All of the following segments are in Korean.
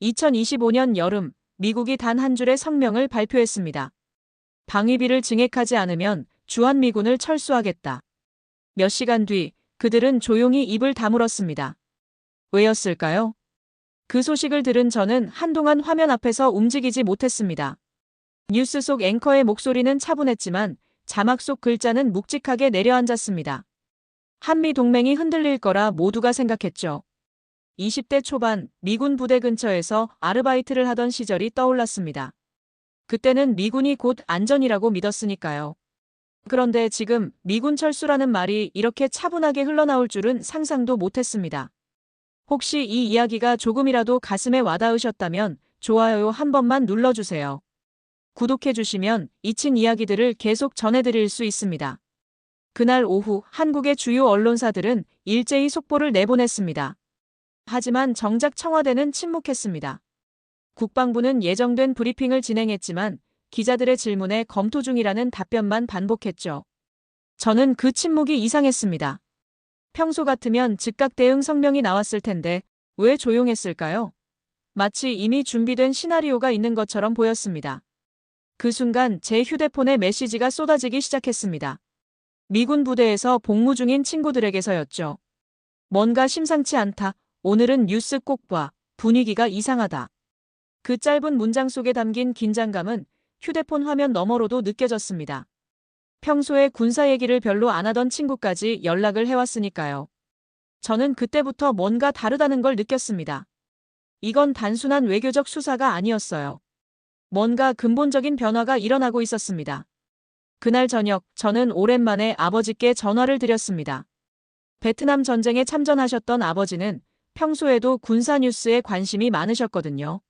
2025년 여름, 미국이 단 한 줄의 성명을 발표했습니다. 방위비를 증액하지 않으면 주한미군을 철수하겠다. 몇 시간 뒤 그들은 조용히 입을 다물었습니다. 왜였을까요? 그 소식을 들은 저는 한동안 화면 앞에서 움직이지 못했습니다. 뉴스 속 앵커의 목소리는 차분했지만 자막 속 글자는 묵직하게 내려앉았습니다. 한미 동맹이 흔들릴 거라 모두가 생각했죠. 20대 초반 미군 부대 근처에서 아르바이트를 하던 시절이 떠올랐습니다. 그때는 미군이 곧 안전이라고 믿었으니까요. 그런데 지금 미군 철수라는 말이 이렇게 차분하게 흘러나올 줄은 상상도 못했습니다. 혹시 이 이야기가 조금이라도 가슴에 와닿으셨다면 좋아요 한 번만 눌러주세요. 구독해주시면 잊힌 이야기들을 계속 전해드릴 수 있습니다. 그날 오후 한국의 주요 언론사들은 일제히 속보를 내보냈습니다. 하지만 정작 청와대는 침묵했습니다. 국방부는 예정된 브리핑을 진행했지만 기자들의 질문에 검토 중이라는 답변만 반복했죠. 저는 그 침묵이 이상했습니다. 평소 같으면 즉각 대응 성명이 나왔을 텐데 왜 조용했을까요? 마치 이미 준비된 시나리오가 있는 것처럼 보였습니다. 그 순간 제 휴대폰에 메시지가 쏟아지기 시작했습니다. 미군 부대에서 복무 중인 친구들에게서였죠. 뭔가 심상치 않다. 오늘은 뉴스 꼭 봐. 분위기가 이상하다. 그 짧은 문장 속에 담긴 긴장감은 휴대폰 화면 너머로도 느껴졌습니다. 평소에 군사 얘기를 별로 안 하던 친구까지 연락을 해왔으니까요. 저는 그때부터 뭔가 다르다는 걸 느꼈습니다. 이건 단순한 외교적 수사가 아니었어요. 뭔가 근본적인 변화가 일어나고 있었습니다. 그날 저녁 저는 오랜만에 아버지께 전화를 드렸습니다. 베트남 전쟁에 참전하셨던 아버지는 평소에도 군사 뉴스에 관심이 많으셨거든요.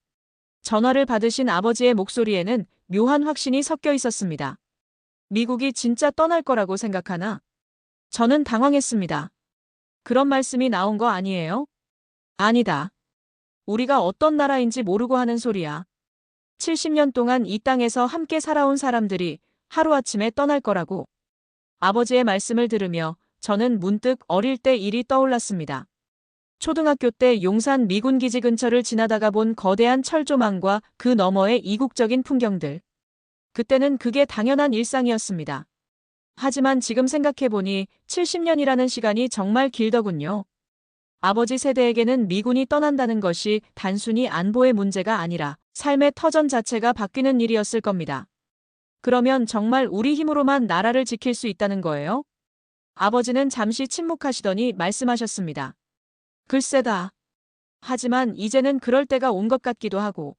전화를 받으신 아버지의 목소리에는 묘한 확신이 섞여 있었습니다. 미국이 진짜 떠날 거라고 생각하나? 저는 당황했습니다. 그런 말씀이 나온 거 아니에요? 아니다. 우리가 어떤 나라인지 모르고 하는 소리야. 70년 동안 이 땅에서 함께 살아온 사람들이 하루아침에 떠날 거라고. 아버지의 말씀을 들으며 저는 문득 어릴 때 일이 떠올랐습니다. 초등학교 때 용산 미군 기지 근처를 지나다가 본 거대한 철조망과 그 너머의 이국적인 풍경들. 그때는 그게 당연한 일상이었습니다. 하지만 지금 생각해보니 70년이라는 시간이 정말 길더군요. 아버지 세대에게는 미군이 떠난다는 것이 단순히 안보의 문제가 아니라 삶의 터전 자체가 바뀌는 일이었을 겁니다. 그러면 정말 우리 힘으로만 나라를 지킬 수 있다는 거예요? 아버지는 잠시 침묵하시더니 말씀하셨습니다. 글쎄다. 하지만 이제는 그럴 때가 온 것 같기도 하고.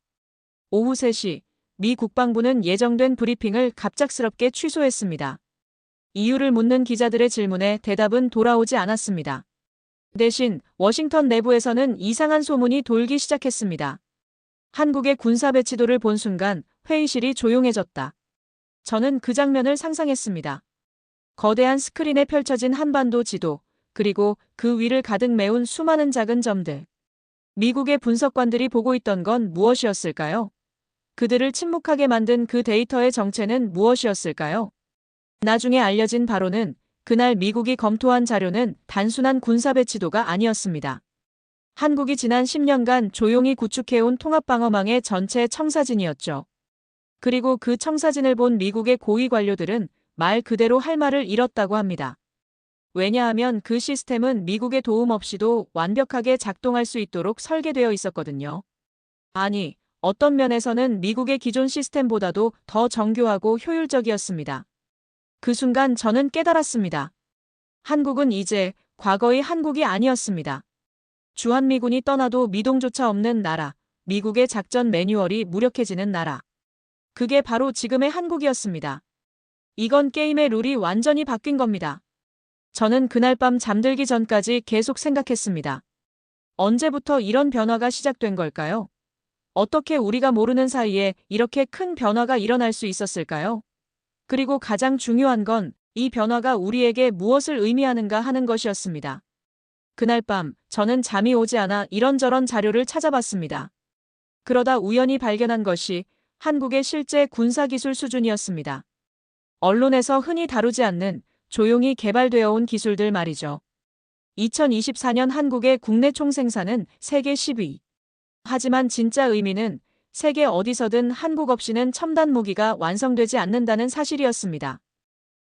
오후 3시, 미 국방부는 예정된 브리핑을 갑작스럽게 취소했습니다. 이유를 묻는 기자들의 질문에 대답은 돌아오지 않았습니다. 대신 워싱턴 내부에서는 이상한 소문이 돌기 시작했습니다. 한국의 군사 배치도를 본 순간 회의실이 조용해졌다. 저는 그 장면을 상상했습니다. 거대한 스크린에 펼쳐진 한반도 지도, 그리고 그 위를 가득 메운 수많은 작은 점들. 미국의 분석관들이 보고 있던 건 무엇이었을까요? 그들을 침묵하게 만든 그 데이터의 정체는 무엇이었을까요? 나중에 알려진 바로는 그날 미국이 검토한 자료는 단순한 군사 배치도가 아니었습니다. 한국이 지난 10년간 조용히 구축해온 통합방어망의 전체 청사진이었죠. 그리고 그 청사진을 본 미국의 고위 관료들은 말 그대로 할 말을 잃었다고 합니다. 왜냐하면 그 시스템은 미국의 도움 없이도 완벽하게 작동할 수 있도록 설계되어 있었거든요. 아니, 어떤 면에서는 미국의 기존 시스템보다도 더 정교하고 효율적이었습니다. 그 순간 저는 깨달았습니다. 한국은 이제 과거의 한국이 아니었습니다. 주한미군이 떠나도 미동조차 없는 나라, 미국의 작전 매뉴얼이 무력해지는 나라. 그게 바로 지금의 한국이었습니다. 이건 게임의 룰이 완전히 바뀐 겁니다. 저는 그날 밤 잠들기 전까지 계속 생각했습니다. 언제부터 이런 변화가 시작된 걸까요? 어떻게 우리가 모르는 사이에 이렇게 큰 변화가 일어날 수 있었을까요? 그리고 가장 중요한 건 이 변화가 우리에게 무엇을 의미하는가 하는 것이었습니다. 그날 밤 저는 잠이 오지 않아 이런저런 자료를 찾아봤습니다. 그러다 우연히 발견한 것이 한국의 실제 군사기술 수준이었습니다. 언론에서 흔히 다루지 않는 조용히 개발되어 온 기술들 말이죠. 2024년 한국의 국내 총생산은 세계 10위. 하지만 진짜 의미는 세계 어디서든 한국 없이는 첨단 무기가 완성되지 않는다는 사실이었습니다.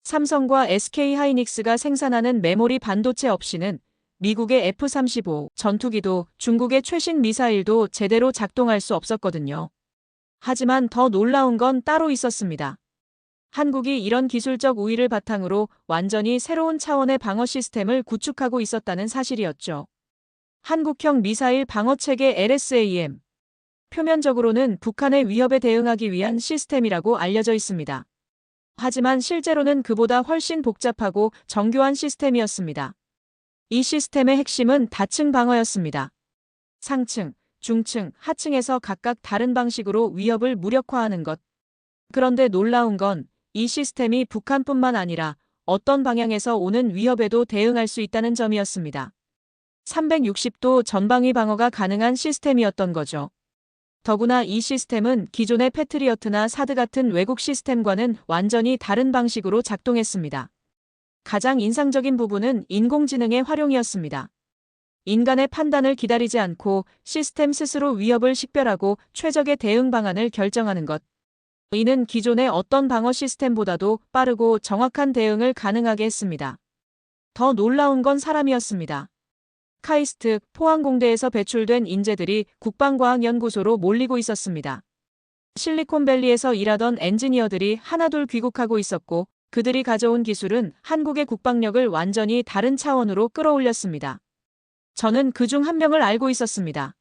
삼성과 SK 하이닉스가 생산하는 메모리 반도체 없이는 미국의 F-35 전투기도 중국의 최신 미사일도 제대로 작동할 수 없었거든요. 하지만 더 놀라운 건 따로 있었습니다. 한국이 이런 기술적 우위를 바탕으로 완전히 새로운 차원의 방어 시스템을 구축하고 있었다는 사실이었죠. 한국형 미사일 방어체계 LSAM. 표면적으로는 북한의 위협에 대응하기 위한 시스템이라고 알려져 있습니다. 하지만 실제로는 그보다 훨씬 복잡하고 정교한 시스템이었습니다. 이 시스템의 핵심은 다층 방어였습니다. 상층, 중층, 하층에서 각각 다른 방식으로 위협을 무력화하는 것. 그런데 놀라운 건 이 시스템이 북한뿐만 아니라 어떤 방향에서 오는 위협에도 대응할 수 있다는 점이었습니다. 360도 전방위 방어가 가능한 시스템이었던 거죠. 더구나 이 시스템은 기존의 패트리어트나 사드 같은 외국 시스템과는 완전히 다른 방식으로 작동했습니다. 가장 인상적인 부분은 인공지능의 활용이었습니다. 인간의 판단을 기다리지 않고 시스템 스스로 위협을 식별하고 최적의 대응 방안을 결정하는 것. 이는 기존의 어떤 방어 시스템보다도 빠르고 정확한 대응을 가능하게 했습니다. 더 놀라운 건 사람이었습니다. 카이스트 포항공대에서 배출된 인재들이 국방과학연구소로 몰리고 있었습니다. 실리콘밸리에서 일하던 엔지니어들이 하나둘 귀국하고 있었고 그들이 가져온 기술은 한국의 국방력을 완전히 다른 차원으로 끌어올렸습니다. 저는 그중 한 명을 알고 있었습니다.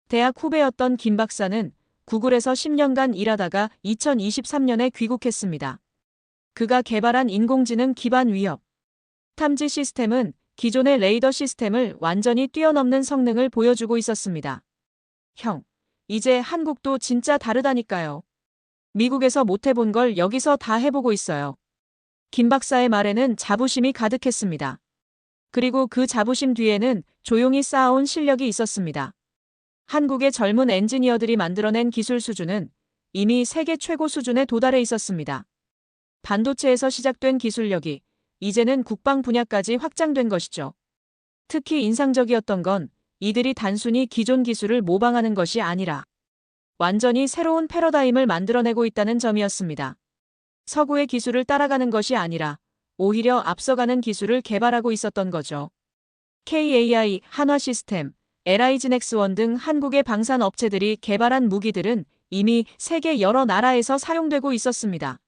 대학 후배였던 김 박사는 구글에서 10년간 일하다가 2023년에 귀국했습니다. 그가 개발한 인공지능 기반 위협 탐지 시스템은 기존의 레이더 시스템을 완전히 뛰어넘는 성능을 보여주고 있었습니다. 형, 이제 한국도 진짜 다르다니까요. 미국에서 못 해본 걸 여기서 다 해보고 있어요. 김 박사의 말에는 자부심이 가득했습니다. 그리고 그 자부심 뒤에는 조용히 쌓아온 실력이 있었습니다. 한국의 젊은 엔지니어들이 만들어낸 기술 수준은 이미 세계 최고 수준에 도달해 있었습니다. 반도체에서 시작된 기술력이 이제는 국방 분야까지 확장된 것이죠. 특히 인상적이었던 건 이들이 단순히 기존 기술을 모방하는 것이 아니라 완전히 새로운 패러다임을 만들어내고 있다는 점이었습니다. 서구의 기술을 따라가는 것이 아니라 오히려 앞서가는 기술을 개발하고 있었던 거죠. KAI, 한화시스템, LIG넥스원 등 한국의 방산 업체들이 개발한 무기들은 이미 세계 여러 나라에서 사용되고 있었습니다.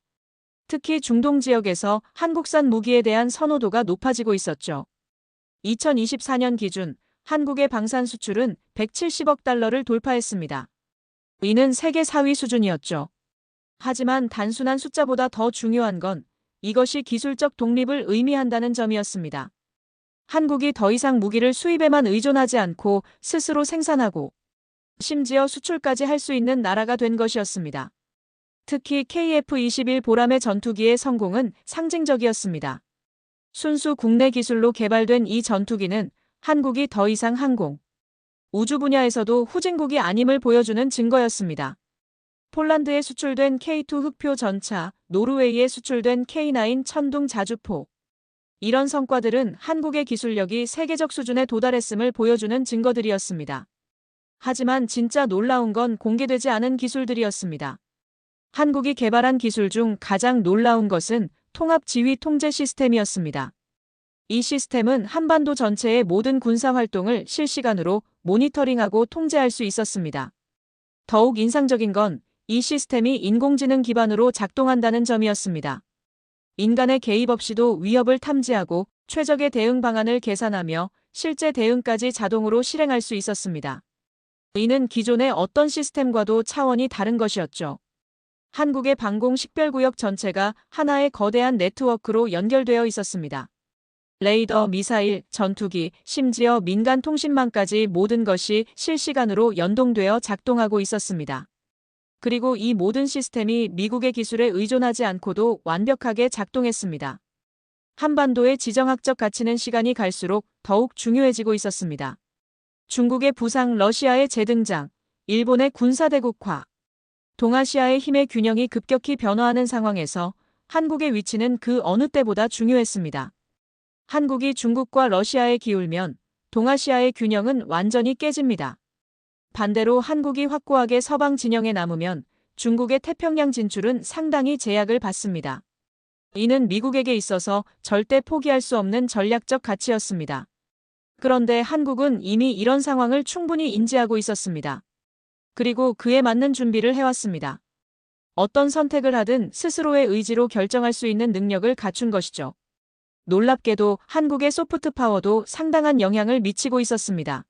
특히 중동 지역에서 한국산 무기에 대한 선호도가 높아지고 있었죠. 2024년 기준 한국의 방산 수출은 170억 달러를 돌파했습니다. 이는 세계 4위 수준이었죠. 하지만 단순한 숫자보다 더 중요한 건 이것이 기술적 독립을 의미한다는 점이었습니다. 한국이 더 이상 무기를 수입에만 의존하지 않고 스스로 생산하고 심지어 수출까지 할 수 있는 나라가 된 것이었습니다. 특히 KF-21 보람의 전투기의 성공은 상징적이었습니다. 순수 국내 기술로 개발된 이 전투기는 한국이 더 이상 항공, 우주 분야에서도 후진국이 아님을 보여주는 증거였습니다. 폴란드에 수출된 K2 흑표 전차, 노르웨이에 수출된 K9 천둥 자주포. 이런 성과들은 한국의 기술력이 세계적 수준에 도달했음을 보여주는 증거들이었습니다. 하지만 진짜 놀라운 건 공개되지 않은 기술들이었습니다. 한국이 개발한 기술 중 가장 놀라운 것은 통합 지휘 통제 시스템이었습니다. 이 시스템은 한반도 전체의 모든 군사 활동을 실시간으로 모니터링하고 통제할 수 있었습니다. 더욱 인상적인 건 이 시스템이 인공지능 기반으로 작동한다는 점이었습니다. 인간의 개입 없이도 위협을 탐지하고 최적의 대응 방안을 계산하며 실제 대응까지 자동으로 실행할 수 있었습니다. 이는 기존의 어떤 시스템과도 차원이 다른 것이었죠. 한국의 방공 식별구역 전체가 하나의 거대한 네트워크로 연결되어 있었습니다. 레이더, 미사일, 전투기, 심지어 민간 통신망까지 모든 것이 실시간으로 연동되어 작동하고 있었습니다. 그리고 이 모든 시스템이 미국의 기술에 의존하지 않고도 완벽하게 작동했습니다. 한반도의 지정학적 가치는 시간이 갈수록 더욱 중요해지고 있었습니다. 중국의 부상, 러시아의 재등장, 일본의 군사대국화, 동아시아의 힘의 균형이 급격히 변화하는 상황에서 한국의 위치는 그 어느 때보다 중요했습니다. 한국이 중국과 러시아에 기울면 동아시아의 균형은 완전히 깨집니다. 반대로 한국이 확고하게 서방 진영에 남으면 중국의 태평양 진출은 상당히 제약을 받습니다. 이는 미국에게 있어서 절대 포기할 수 없는 전략적 가치였습니다. 그런데 한국은 이미 이런 상황을 충분히 인지하고 있었습니다. 그리고 그에 맞는 준비를 해왔습니다. 어떤 선택을 하든 스스로의 의지로 결정할 수 있는 능력을 갖춘 것이죠. 놀랍게도 한국의 소프트 파워도 상당한 영향을 미치고 있었습니다.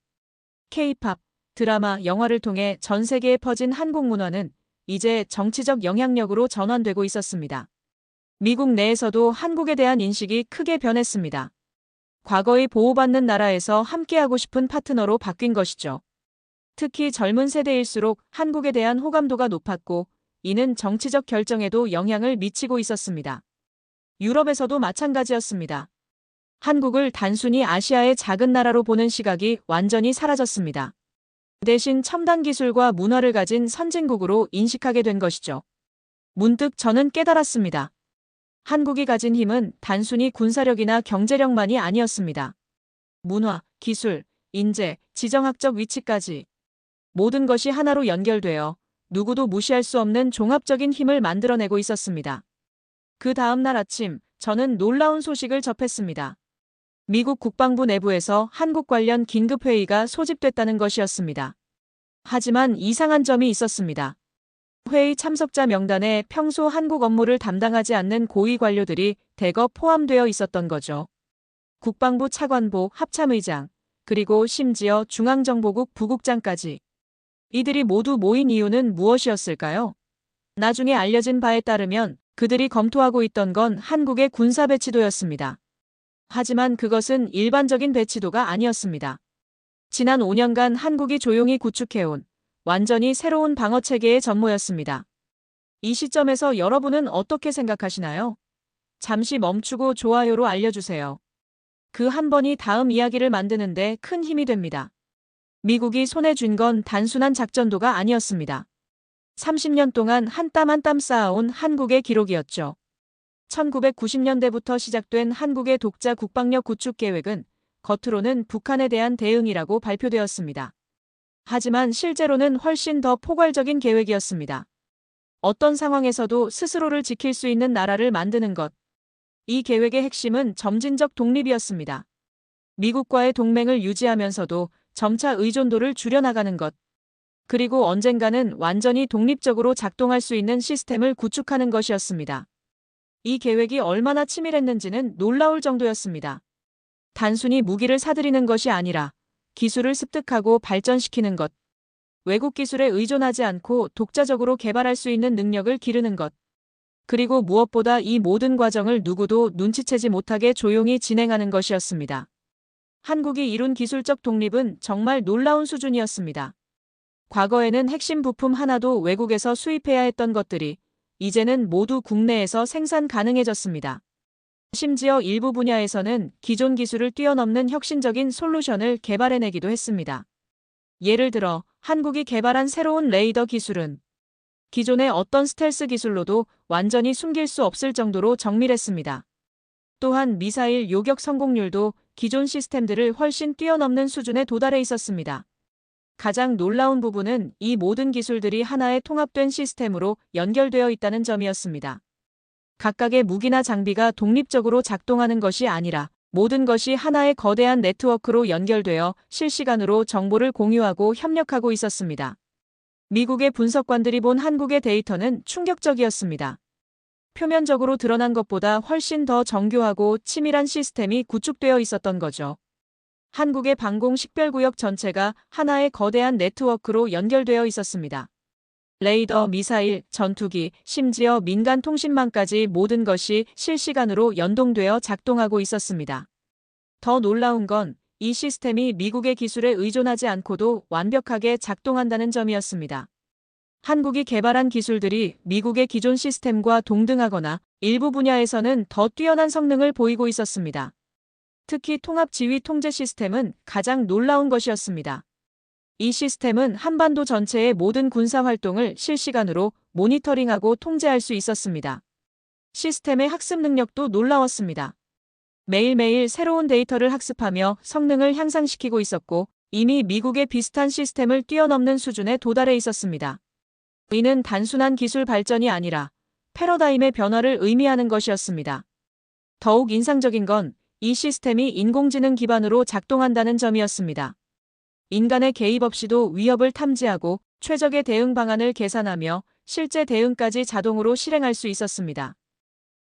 K-팝, 드라마, 영화를 통해 전 세계에 퍼진 한국 문화는 이제 정치적 영향력으로 전환되고 있었습니다. 미국 내에서도 한국에 대한 인식이 크게 변했습니다. 과거의 보호받는 나라에서 함께하고 싶은 파트너로 바뀐 것이죠. 특히 젊은 세대일수록 한국에 대한 호감도가 높았고, 이는 정치적 결정에도 영향을 미치고 있었습니다. 유럽에서도 마찬가지였습니다. 한국을 단순히 아시아의 작은 나라로 보는 시각이 완전히 사라졌습니다. 대신 첨단 기술과 문화를 가진 선진국으로 인식하게 된 것이죠. 문득 저는 깨달았습니다. 한국이 가진 힘은 단순히 군사력이나 경제력만이 아니었습니다. 문화, 기술, 인재, 지정학적 위치까지 모든 것이 하나로 연결되어 누구도 무시할 수 없는 종합적인 힘을 만들어내고 있었습니다. 그 다음 날 아침, 저는 놀라운 소식을 접했습니다. 미국 국방부 내부에서 한국 관련 긴급회의가 소집됐다는 것이었습니다. 하지만 이상한 점이 있었습니다. 회의 참석자 명단에 평소 한국 업무를 담당하지 않는 고위 관료들이 대거 포함되어 있었던 거죠. 국방부 차관보, 합참의장, 그리고 심지어 중앙정보국 부국장까지. 이들이 모두 모인 이유는 무엇이었을까요? 나중에 알려진 바에 따르면 그들이 검토하고 있던 건 한국의 군사 배치도였습니다. 하지만 그것은 일반적인 배치도가 아니었습니다. 지난 5년간 한국이 조용히 구축해온 완전히 새로운 방어체계의 전모였습니다. 이 시점에서 여러분은 어떻게 생각하시나요? 잠시 멈추고 좋아요로 알려주세요. 그 한 번이 다음 이야기를 만드는데 큰 힘이 됩니다. 미국이 손에 쥔 건 단순한 작전도가 아니었습니다. 30년 동안 한 땀 한 땀 쌓아온 한국의 기록이었죠. 1990년대부터 시작된 한국의 독자 국방력 구축 계획은 겉으로는 북한에 대한 대응이라고 발표되었습니다. 하지만 실제로는 훨씬 더 포괄적인 계획이었습니다. 어떤 상황에서도 스스로를 지킬 수 있는 나라를 만드는 것. 이 계획의 핵심은 점진적 독립이었습니다. 미국과의 동맹을 유지하면서도 점차 의존도를 줄여나가는 것. 그리고 언젠가는 완전히 독립적으로 작동할 수 있는 시스템을 구축하는 것이었습니다. 이 계획이 얼마나 치밀했는지는 놀라울 정도였습니다. 단순히 무기를 사들이는 것이 아니라 기술을 습득하고 발전시키는 것, 외국 기술에 의존하지 않고 독자적으로 개발할 수 있는 능력을 기르는 것, 그리고 무엇보다 이 모든 과정을 누구도 눈치채지 못하게 조용히 진행하는 것이었습니다. 한국이 이룬 기술적 독립은 정말 놀라운 수준이었습니다. 과거에는 핵심 부품 하나도 외국에서 수입해야 했던 것들이 이제는 모두 국내에서 생산 가능해졌습니다. 심지어 일부 분야에서는 기존 기술을 뛰어넘는 혁신적인 솔루션을 개발해내기도 했습니다. 예를 들어 한국이 개발한 새로운 레이더 기술은 기존의 어떤 스텔스 기술로도 완전히 숨길 수 없을 정도로 정밀했습니다. 또한 미사일 요격 성공률도 기존 시스템들을 훨씬 뛰어넘는 수준에 도달해 있었습니다. 가장 놀라운 부분은 이 모든 기술들이 하나의 통합된 시스템으로 연결되어 있다는 점이었습니다. 각각의 무기나 장비가 독립적으로 작동하는 것이 아니라 모든 것이 하나의 거대한 네트워크로 연결되어 실시간으로 정보를 공유하고 협력하고 있었습니다. 미국의 분석관들이 본 한국의 데이터는 충격적이었습니다. 표면적으로 드러난 것보다 훨씬 더 정교하고 치밀한 시스템이 구축되어 있었던 거죠. 한국의 방공 식별구역 전체가 하나의 거대한 네트워크로 연결되어 있었습니다. 레이더, 미사일, 전투기, 심지어 민간 통신망까지 모든 것이 실시간으로 연동되어 작동하고 있었습니다. 더 놀라운 건 이 시스템이 미국의 기술에 의존하지 않고도 완벽하게 작동한다는 점이었습니다. 한국이 개발한 기술들이 미국의 기존 시스템과 동등하거나 일부 분야에서는 더 뛰어난 성능을 보이고 있었습니다. 특히 통합 지휘 통제 시스템은 가장 놀라운 것이었습니다. 이 시스템은 한반도 전체의 모든 군사 활동을 실시간으로 모니터링하고 통제할 수 있었습니다. 시스템의 학습 능력도 놀라웠습니다. 매일매일 새로운 데이터를 학습하며 성능을 향상시키고 있었고, 이미 미국의 비슷한 시스템을 뛰어넘는 수준에 도달해 있었습니다. 이는 단순한 기술 발전이 아니라 패러다임의 변화를 의미하는 것이었습니다. 더욱 인상적인 건 이 시스템이 인공지능 기반으로 작동한다는 점이었습니다. 인간의 개입 없이도 위협을 탐지하고 최적의 대응 방안을 계산하며 실제 대응까지 자동으로 실행할 수 있었습니다.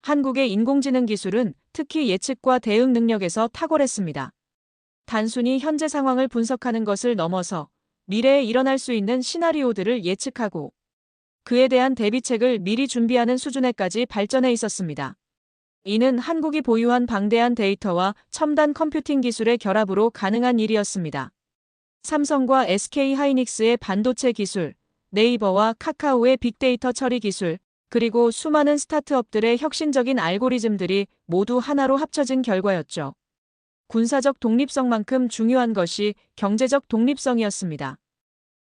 한국의 인공지능 기술은 특히 예측과 대응 능력에서 탁월했습니다. 단순히 현재 상황을 분석하는 것을 넘어서 미래에 일어날 수 있는 시나리오들을 예측하고 그에 대한 대비책을 미리 준비하는 수준에까지 발전해 있었습니다. 이는 한국이 보유한 방대한 데이터와 첨단 컴퓨팅 기술의 결합으로 가능한 일이었습니다. 삼성과 SK하이닉스의 반도체 기술, 네이버와 카카오의 빅데이터 처리 기술, 그리고 수많은 스타트업들의 혁신적인 알고리즘들이 모두 하나로 합쳐진 결과였죠. 군사적 독립성만큼 중요한 것이 경제적 독립성이었습니다.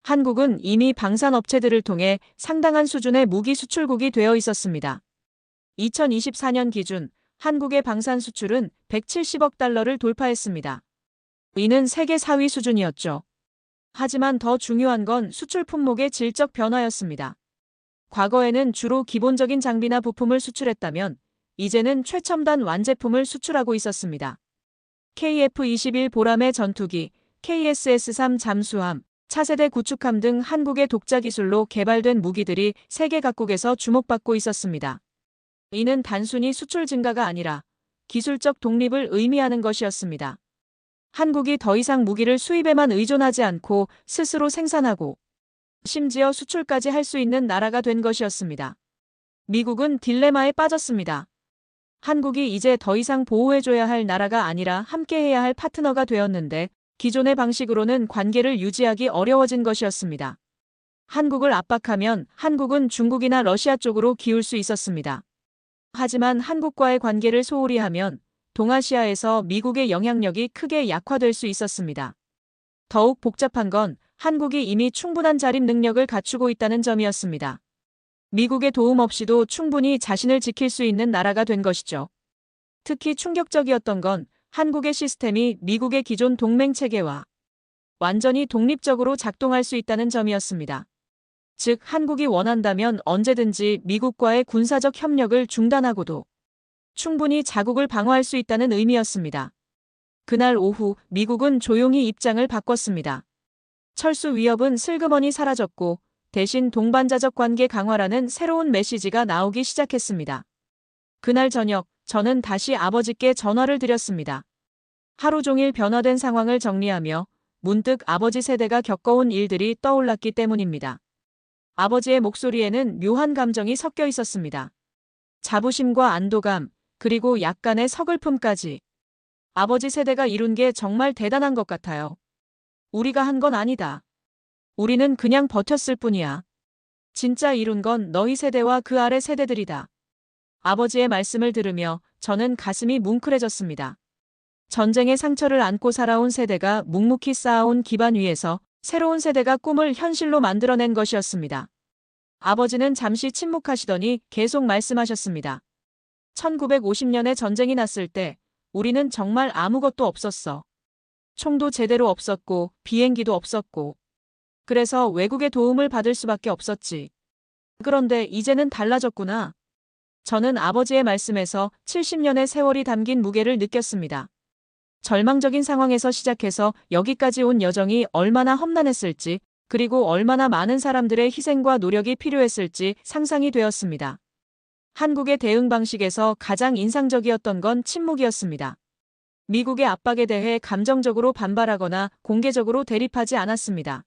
한국은 이미 방산업체들을 통해 상당한 수준의 무기 수출국이 되어 있었습니다. 2024년 기준 한국의 방산 수출은 170억 달러를 돌파했습니다. 이는 세계 4위 수준이었죠. 하지만 더 중요한 건 수출 품목의 질적 변화였습니다. 과거에는 주로 기본적인 장비나 부품을 수출했다면 이제는 최첨단 완제품을 수출하고 있었습니다. KF-21 보람의 전투기, KSS-3 잠수함, 차세대 구축함 등 한국의 독자 기술로 개발된 무기들이 세계 각국에서 주목받고 있었습니다. 이는 단순히 수출 증가가 아니라 기술적 독립을 의미하는 것이었습니다. 한국이 더 이상 무기를 수입에만 의존하지 않고 스스로 생산하고 심지어 수출까지 할 수 있는 나라가 된 것이었습니다. 미국은 딜레마에 빠졌습니다. 한국이 이제 더 이상 보호해줘야 할 나라가 아니라 함께해야 할 파트너가 되었는데 기존의 방식으로는 관계를 유지하기 어려워진 것이었습니다. 한국을 압박하면 한국은 중국이나 러시아 쪽으로 기울 수 있었습니다. 하지만 한국과의 관계를 소홀히 하면 동아시아에서 미국의 영향력이 크게 약화될 수 있었습니다. 더욱 복잡한 건 한국이 이미 충분한 자립 능력을 갖추고 있다는 점이었습니다. 미국의 도움 없이도 충분히 자신을 지킬 수 있는 나라가 된 것이죠. 특히 충격적이었던 건 한국의 시스템이 미국의 기존 동맹 체계와 완전히 독립적으로 작동할 수 있다는 점이었습니다. 즉, 한국이 원한다면 언제든지 미국과의 군사적 협력을 중단하고도 충분히 자국을 방어할 수 있다는 의미였습니다. 그날 오후 미국은 조용히 입장을 바꿨습니다. 철수 위협은 슬그머니 사라졌고 대신 동반자적 관계 강화라는 새로운 메시지가 나오기 시작했습니다. 그날 저녁 저는 다시 아버지께 전화를 드렸습니다. 하루 종일 변화된 상황을 정리하며 문득 아버지 세대가 겪어온 일들이 떠올랐기 때문입니다. 아버지의 목소리에는 묘한 감정이 섞여 있었습니다. 자부심과 안도감, 그리고 약간의 서글픔까지. 아버지 세대가 이룬 게 정말 대단한 것 같아요. 우리가 한 건 아니다. 우리는 그냥 버텼을 뿐이야. 진짜 이룬 건 너희 세대와 그 아래 세대들이다. 아버지의 말씀을 들으며 저는 가슴이 뭉클해졌습니다. 전쟁의 상처를 안고 살아온 세대가 묵묵히 쌓아온 기반 위에서 새로운 세대가 꿈을 현실로 만들어낸 것이었습니다. 아버지는 잠시 침묵하시더니 계속 말씀하셨습니다. 1950년에 전쟁이 났을 때 우리는 정말 아무것도 없었어. 총도 제대로 없었고 비행기도 없었고. 그래서 외국의 도움을 받을 수밖에 없었지. 그런데 이제는 달라졌구나. 저는 아버지의 말씀에서 70년의 세월이 담긴 무게를 느꼈습니다. 절망적인 상황에서 시작해서 여기까지 온 여정이 얼마나 험난했을지, 그리고 얼마나 많은 사람들의 희생과 노력이 필요했을지 상상이 되었습니다. 한국의 대응 방식에서 가장 인상적이었던 건 침묵이었습니다. 미국의 압박에 대해 감정적으로 반발하거나 공개적으로 대립하지 않았습니다.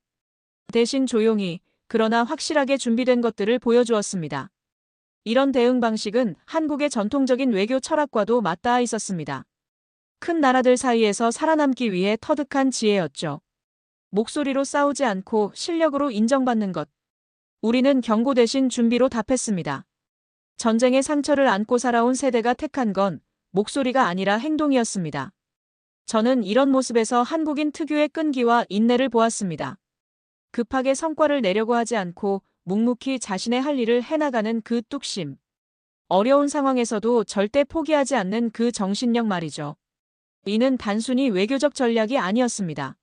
대신 조용히, 그러나 확실하게 준비된 것들을 보여주었습니다. 이런 대응 방식은 한국의 전통적인 외교 철학과도 맞닿아 있었습니다. 큰 나라들 사이에서 살아남기 위해 터득한 지혜였죠. 목소리로 싸우지 않고 실력으로 인정받는 것. 우리는 경고 대신 준비로 답했습니다. 전쟁의 상처를 안고 살아온 세대가 택한 건 목소리가 아니라 행동이었습니다. 저는 이런 모습에서 한국인 특유의 끈기와 인내를 보았습니다. 급하게 성과를 내려고 하지 않고 묵묵히 자신의 할 일을 해나가는 그 뚝심. 어려운 상황에서도 절대 포기하지 않는 그 정신력 말이죠. 이는 단순히 외교적 전략이 아니었습니다.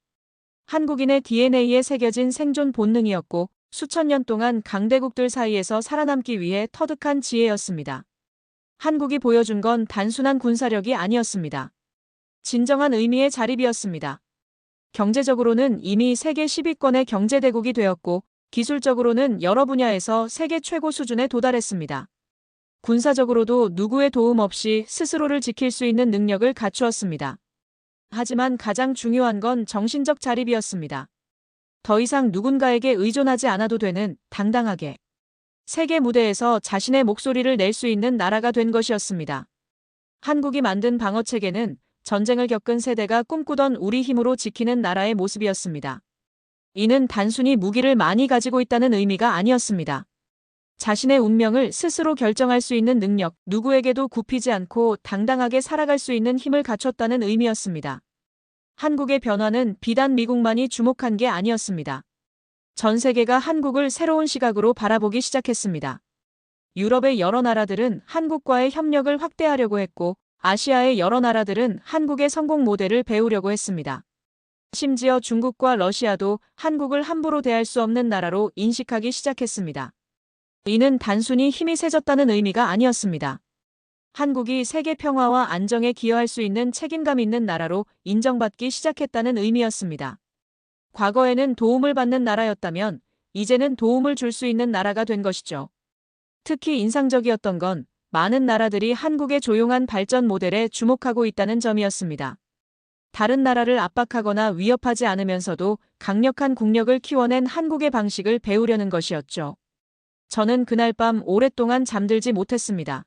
한국인의 DNA에 새겨진 생존 본능이었고 수천 년 동안 강대국들 사이에서 살아남기 위해 터득한 지혜였습니다. 한국이 보여준 건 단순한 군사력이 아니었습니다. 진정한 의미의 자립이었습니다. 경제적으로는 이미 세계 10위권의 경제대국이 되었고 기술적으로는 여러 분야에서 세계 최고 수준에 도달했습니다. 군사적으로도 누구의 도움 없이 스스로를 지킬 수 있는 능력을 갖추었습니다. 하지만 가장 중요한 건 정신적 자립이었습니다. 더 이상 누군가에게 의존하지 않아도 되는 당당하게 세계 무대에서 자신의 목소리를 낼 수 있는 나라가 된 것이었습니다. 한국이 만든 방어체계는 전쟁을 겪은 세대가 꿈꾸던 우리 힘으로 지키는 나라의 모습이었습니다. 이는 단순히 무기를 많이 가지고 있다는 의미가 아니었습니다. 자신의 운명을 스스로 결정할 수 있는 능력, 누구에게도 굽히지 않고 당당하게 살아갈 수 있는 힘을 갖췄다는 의미였습니다. 한국의 변화는 비단 미국만이 주목한 게 아니었습니다. 전 세계가 한국을 새로운 시각으로 바라보기 시작했습니다. 유럽의 여러 나라들은 한국과의 협력을 확대하려고 했고, 아시아의 여러 나라들은 한국의 성공 모델을 배우려고 했습니다. 심지어 중국과 러시아도 한국을 함부로 대할 수 없는 나라로 인식하기 시작했습니다. 이는 단순히 힘이 세졌다는 의미가 아니었습니다. 한국이 세계 평화와 안정에 기여할 수 있는 책임감 있는 나라로 인정받기 시작했다는 의미였습니다. 과거에는 도움을 받는 나라였다면 이제는 도움을 줄 수 있는 나라가 된 것이죠. 특히 인상적이었던 건 많은 나라들이 한국의 조용한 발전 모델에 주목하고 있다는 점이었습니다. 다른 나라를 압박하거나 위협하지 않으면서도 강력한 국력을 키워낸 한국의 방식을 배우려는 것이었죠. 저는 그날 밤 오랫동안 잠들지 못했습니다.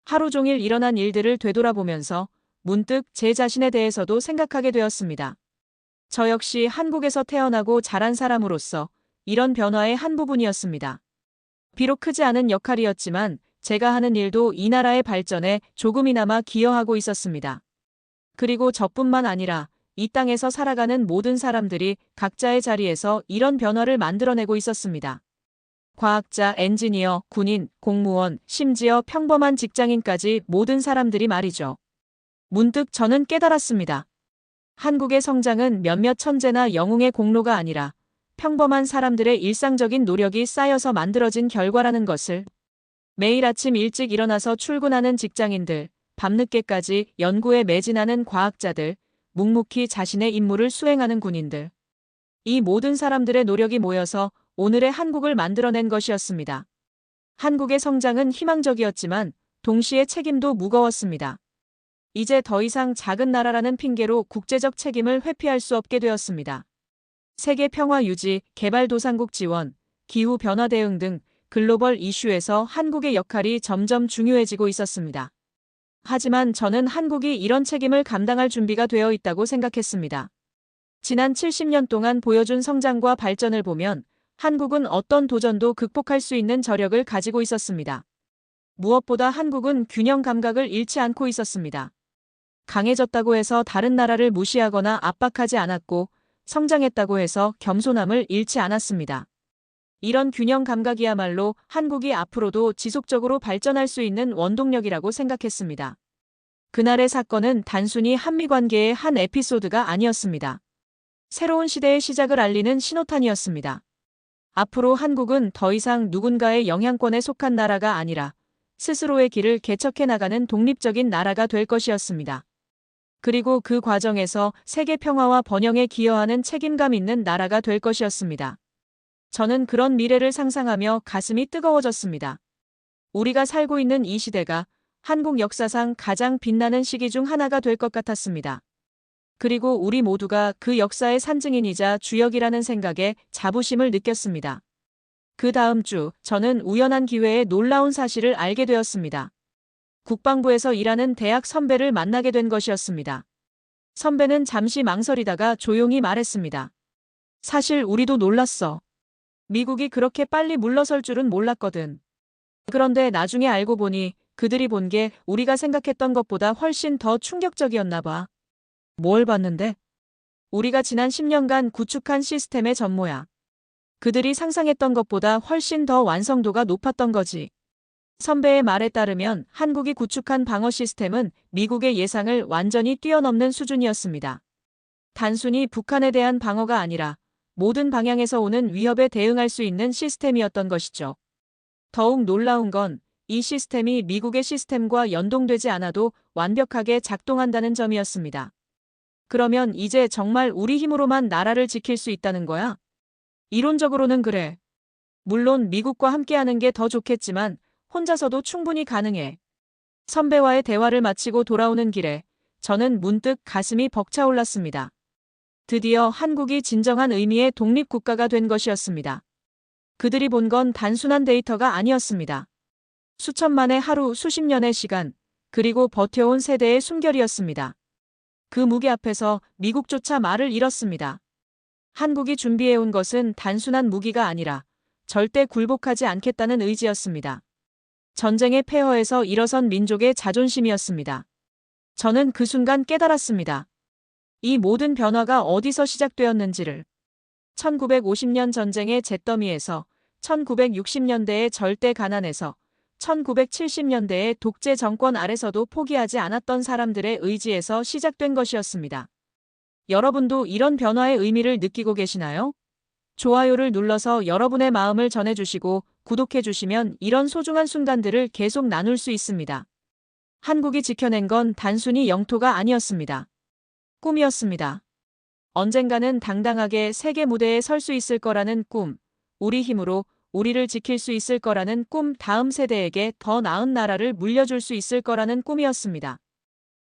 하루 종일 일어난 일들을 되돌아보면서 문득 제 자신에 대해서도 생각하게 되었습니다. 저 역시 한국에서 태어나고 자란 사람으로서 이런 변화의 한 부분이었습니다. 비록 크지 않은 역할이었지만 제가 하는 일도 이 나라의 발전에 조금이나마 기여하고 있었습니다. 그리고 저뿐만 아니라 이 땅에서 살아가는 모든 사람들이 각자의 자리에서 이런 변화를 만들어내고 있었습니다. 과학자, 엔지니어, 군인, 공무원, 심지어 평범한 직장인까지 모든 사람들이 말이죠. 문득 저는 깨달았습니다. 한국의 성장은 몇몇 천재나 영웅의 공로가 아니라 평범한 사람들의 일상적인 노력이 쌓여서 만들어진 결과라는 것을. 매일 아침 일찍 일어나서 출근하는 직장인들, 밤늦게까지 연구에 매진하는 과학자들, 묵묵히 자신의 임무를 수행하는 군인들. 이 모든 사람들의 노력이 모여서 오늘의 한국을 만들어낸 것이었습니다. 한국의 성장은 희망적이었지만 동시에 책임도 무거웠습니다. 이제 더 이상 작은 나라라는 핑계로 국제적 책임을 회피할 수 없게 되었습니다. 세계 평화 유지, 개발도상국 지원, 기후 변화 대응 등 글로벌 이슈에서 한국의 역할이 점점 중요해지고 있었습니다. 하지만 저는 한국이 이런 책임을 감당할 준비가 되어 있다고 생각했습니다. 지난 70년 동안 보여준 성장과 발전을 보면 한국은 어떤 도전도 극복할 수 있는 저력을 가지고 있었습니다. 무엇보다 한국은 균형 감각을 잃지 않고 있었습니다. 강해졌다고 해서 다른 나라를 무시하거나 압박하지 않았고, 성장했다고 해서 겸손함을 잃지 않았습니다. 이런 균형 감각이야말로 한국이 앞으로도 지속적으로 발전할 수 있는 원동력이라고 생각했습니다. 그날의 사건은 단순히 한미 관계의 한 에피소드가 아니었습니다. 새로운 시대의 시작을 알리는 신호탄이었습니다. 앞으로 한국은 더 이상 누군가의 영향권에 속한 나라가 아니라 스스로의 길을 개척해 나가는 독립적인 나라가 될 것이었습니다. 그리고 그 과정에서 세계 평화와 번영에 기여하는 책임감 있는 나라가 될 것이었습니다. 저는 그런 미래를 상상하며 가슴이 뜨거워졌습니다. 우리가 살고 있는 이 시대가 한국 역사상 가장 빛나는 시기 중 하나가 될 것 같았습니다. 그리고 우리 모두가 그 역사의 산증인이자 주역이라는 생각에 자부심을 느꼈습니다. 그 다음 주, 저는 우연한 기회에 놀라운 사실을 알게 되었습니다. 국방부에서 일하는 대학 선배를 만나게 된 것이었습니다. 선배는 잠시 망설이다가 조용히 말했습니다. 사실 우리도 놀랐어. 미국이 그렇게 빨리 물러설 줄은 몰랐거든. 그런데 나중에 알고 보니 그들이 본 게 우리가 생각했던 것보다 훨씬 더 충격적이었나 봐. 뭘 봤는데? 우리가 지난 10년간 구축한 시스템의 전모야. 그들이 상상했던 것보다 훨씬 더 완성도가 높았던 거지. 선배의 말에 따르면 한국이 구축한 방어 시스템은 미국의 예상을 완전히 뛰어넘는 수준이었습니다. 단순히 북한에 대한 방어가 아니라 모든 방향에서 오는 위협에 대응할 수 있는 시스템이었던 것이죠. 더욱 놀라운 건 이 시스템이 미국의 시스템과 연동되지 않아도 완벽하게 작동한다는 점이었습니다. 그러면 이제 정말 우리 힘으로만 나라를 지킬 수 있다는 거야? 이론적으로는 그래. 물론 미국과 함께하는 게 더 좋겠지만 혼자서도 충분히 가능해. 선배와의 대화를 마치고 돌아오는 길에 저는 문득 가슴이 벅차올랐습니다. 드디어 한국이 진정한 의미의 독립국가가 된 것이었습니다. 그들이 본 건 단순한 데이터가 아니었습니다. 수천만의 하루, 수십 년의 시간, 그리고 버텨온 세대의 숨결이었습니다. 그 무게 앞에서 미국조차 말을 잃었습니다. 한국이 준비해온 것은 단순한 무기가 아니라 절대 굴복하지 않겠다는 의지였습니다. 전쟁의 폐허에서 일어선 민족의 자존심이었습니다. 저는 그 순간 깨달았습니다. 이 모든 변화가 어디서 시작되었는지를. 1950년 전쟁의 잿더미에서, 1960년대의 절대 가난에서, 1970년대의 독재 정권 아래서도 포기하지 않았던 사람들의 의지에서 시작된 것이었습니다. 여러분도 이런 변화의 의미를 느끼고 계시나요? 좋아요를 눌러서 여러분의 마음을 전해주시고 구독해주시면 이런 소중한 순간들을 계속 나눌 수 있습니다. 한국이 지켜낸 건 단순히 영토가 아니었습니다. 꿈이었습니다. 언젠가는 당당하게 세계 무대에 설 수 있을 거라는 꿈, 우리 힘으로 우리를 지킬 수 있을 거라는 꿈, 다음 세대에게 더 나은 나라를 물려줄 수 있을 거라는 꿈이었습니다.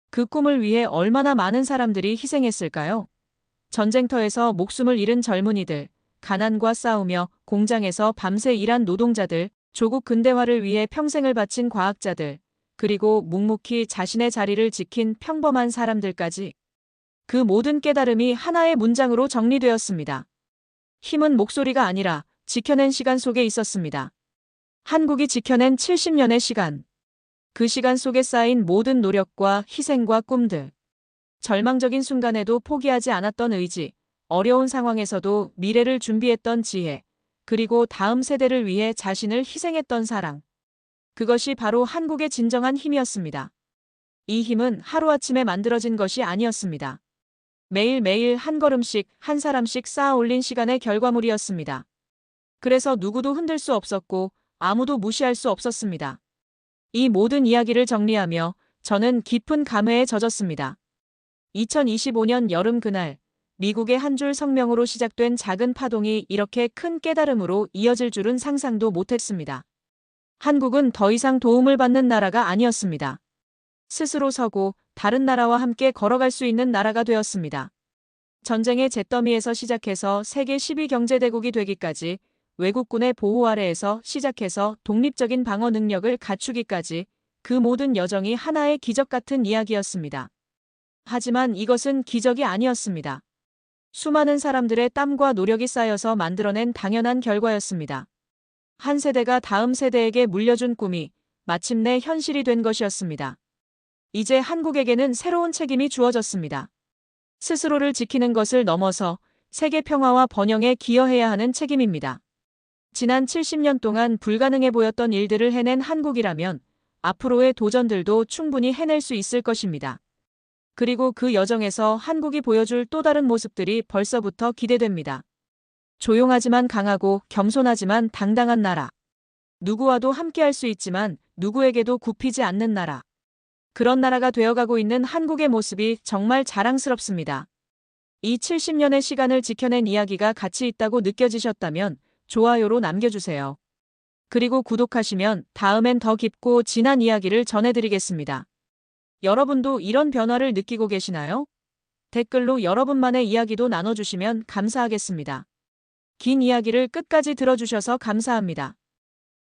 그 꿈을 위해 얼마나 많은 사람들이 희생했을까요? 전쟁터에서 목숨을 잃은 젊은이들, 가난과 싸우며 공장에서 밤새 일한 노동자들, 조국 근대화를 위해 평생을 바친 과학자들, 그리고 묵묵히 자신의 자리를 지킨 평범한 사람들까지. 그 모든 깨달음이 하나의 문장으로 정리되었습니다. 힘은 목소리가 아니라 지켜낸 시간 속에 있었습니다. 한국이 지켜낸 70년의 시간. 그 시간 속에 쌓인 모든 노력과 희생과 꿈들. 절망적인 순간에도 포기하지 않았던 의지, 어려운 상황에서도 미래를 준비했던 지혜, 그리고 다음 세대를 위해 자신을 희생했던 사랑. 그것이 바로 한국의 진정한 힘이었습니다. 이 힘은 하루아침에 만들어진 것이 아니었습니다. 매일매일 한 걸음씩, 한 사람씩 쌓아 올린 시간의 결과물이었습니다. 그래서 누구도 흔들 수 없었고 아무도 무시할 수 없었습니다. 이 모든 이야기를 정리하며 저는 깊은 감회에 젖었습니다. 2025년 여름 그날, 미국의 한 줄 성명으로 시작된 작은 파동이 이렇게 큰 깨달음으로 이어질 줄은 상상도 못했습니다. 한국은 더 이상 도움을 받는 나라가 아니었습니다. 스스로 서고 다른 나라와 함께 걸어갈 수 있는 나라가 되었습니다. 전쟁의 잿더미에서 시작해서 세계 10위 경제대국이 되기까지, 외국군의 보호 아래에서 시작해서 독립적인 방어 능력을 갖추기까지 그 모든 여정이 하나의 기적 같은 이야기였습니다. 하지만 이것은 기적이 아니었습니다. 수많은 사람들의 땀과 노력이 쌓여서 만들어낸 당연한 결과였습니다. 한 세대가 다음 세대에게 물려준 꿈이 마침내 현실이 된 것이었습니다. 이제 한국에게는 새로운 책임이 주어졌습니다. 스스로를 지키는 것을 넘어서 세계 평화와 번영에 기여해야 하는 책임입니다. 지난 70년 동안 불가능해 보였던 일들을 해낸 한국이라면 앞으로의 도전들도 충분히 해낼 수 있을 것입니다. 그리고 그 여정에서 한국이 보여줄 또 다른 모습들이 벌써부터 기대됩니다. 조용하지만 강하고 겸손하지만 당당한 나라. 누구와도 함께할 수 있지만 누구에게도 굽히지 않는 나라. 그런 나라가 되어가고 있는 한국의 모습이 정말 자랑스럽습니다. 이 70년의 시간을 지켜낸 이야기가 가치 있다고 느껴지셨다면 좋아요로 남겨주세요. 그리고 구독하시면 다음엔 더 깊고 진한 이야기를 전해드리겠습니다. 여러분도 이런 변화를 느끼고 계시나요? 댓글로 여러분만의 이야기도 나눠주시면 감사하겠습니다. 긴 이야기를 끝까지 들어주셔서 감사합니다.